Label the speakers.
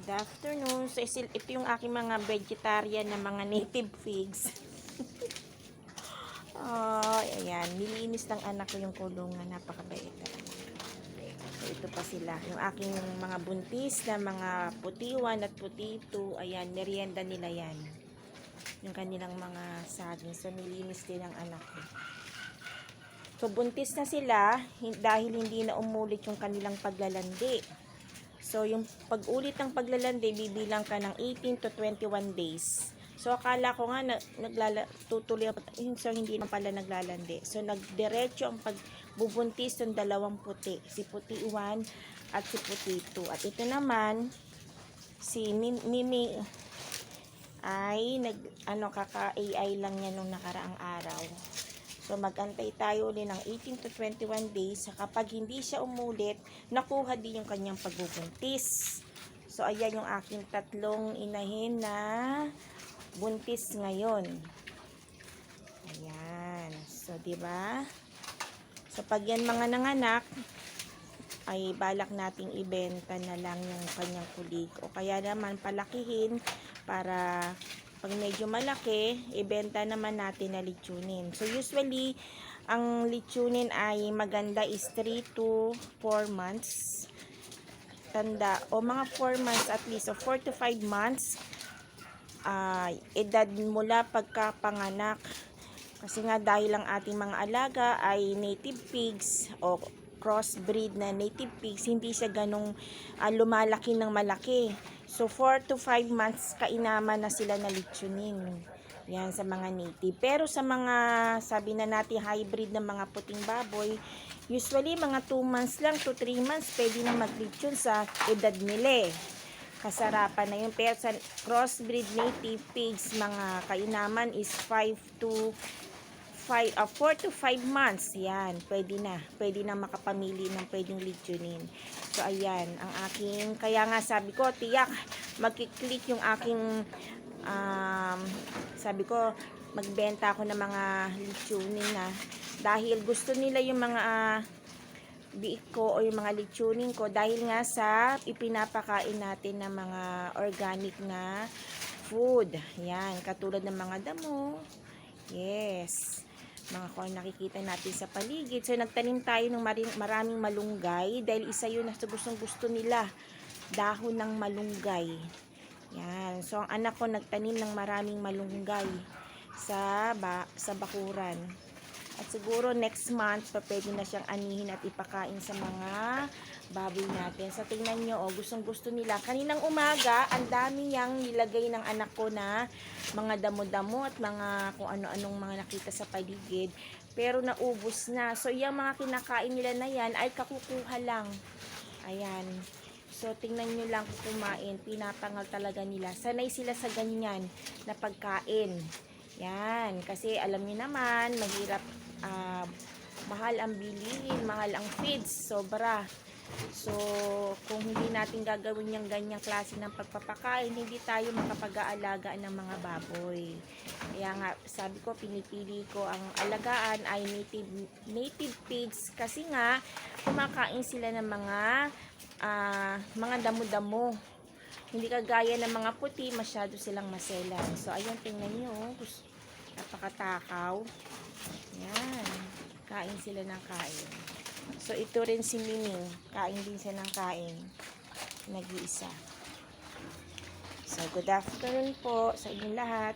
Speaker 1: Good afternoon. So, ito yung aking mga vegetarian na mga native pigs. Oh, ayan. Nilinis ng anak ko yung kulungan. Napakabait talaga. So, ito pa sila. Yung aking mga buntis na mga puti 1 at puti 2. Ayan, merienda nila yan. Yung kanilang mga saging. So, nilinis din ng anak ko. So, buntis na sila dahil hindi na umulit yung kanilang paglalandi. So, yung pag-ulit ng paglalandi, bibilang ka ng 18 to 21 days. So, akala ko nga tutuloy, so hindi naman pala naglalandi. So, nagdiretso ang pagbubuntis ng dalawang puti. Si puti 1 at si puti 2. At ito naman, si Mimi ay kaka-AI lang niya nung nakaraang araw. So, mag-antay tayo ulit ng 18 to 21 days. Kapag hindi siya umulit, nakuha din yung kanyang pagbubuntis. So, ayan yung aking tatlong inahin na buntis ngayon. Ayan. So, diba? So, pag yan mga nanganak, ay balak nating ibenta na lang yung kanyang kulig. O kaya naman palakihin para pag medyo malaki, ibenta naman natin na litsunin. So, usually, ang litsunin ay maganda is 3 to 4 months. Tanda, o mga 4 months at least. So, 4 to 5 months, edad mula pagkapanganak. Kasi nga, dahil ang ating mga alaga ay native pigs o crossbreed na native pigs, hindi siya ganong lumalaki ng malaki. So, 4 to 5 months kainaman na sila na litsunin. Yan, sa mga native. Pero sa mga, sabi na natin, hybrid na mga puting baboy, usually, mga 2 months lang to 3 months, pwede na maglitsyon sa edad nila. Kasarapan na yun. Pero sa crossbreed native pigs, mga kainaman is 4 to 5 months. Yan, pwede na makapamili ng pwedeng litsunin. So, ayan, ang aking, kaya nga sabi ko, tiyak, magkiklik yung aking, sabi ko, magbenta ako ng mga litsunin na, dahil gusto nila yung mga, biik ko o yung mga litsunin ko, dahil nga sa ipinapakain natin ng mga organic na food. Yan, katulad ng mga damo. Yes. Mga kung nakikita natin sa paligid. So, nagtanim tayo ng maraming malunggay dahil isa yun na gustong gusto nila. Dahon ng malunggay. Yan. So, ang anak ko nagtanim ng maraming malunggay sa bakuran. At siguro next month, pwede na siyang anihin at ipakain sa mga baboy natin. So, tingnan nyo, gustong gusto nila. Kaninang umaga, ang dami niyang nilagay ng anak ko na mga damo-damo at mga kung ano-anong mga nakita sa paligid. Pero naubos na. So, yung mga kinakain nila na yan ay kakukuha lang. Ayan. So, tingnan nyo lang kung kumain. Pinapangal talaga nila. Sanay sila sa ganyan na pagkain. Yan. Kasi alam niyo naman, mahirap, mahal ang bilihin, mahal ang feeds. Sobra. So, kung hindi natin gagawin yung ganyang klase ng pagpapakain, hindi tayo makapag-aalaga ng mga baboy. Kaya nga, sabi ko, pinipili ko ang alagaan ay native pigs kasi nga, kumakain sila ng mga damo-damo. Hindi kagaya ng mga puti, masyado silang maselan. So, ayan, tingnan nyo. Napakatakaw. Yan. Kain sila ng kain. So, ito rin si Miming. Kain din siya ng kain. Nag-iisa. So, good afternoon po sa inyong lahat.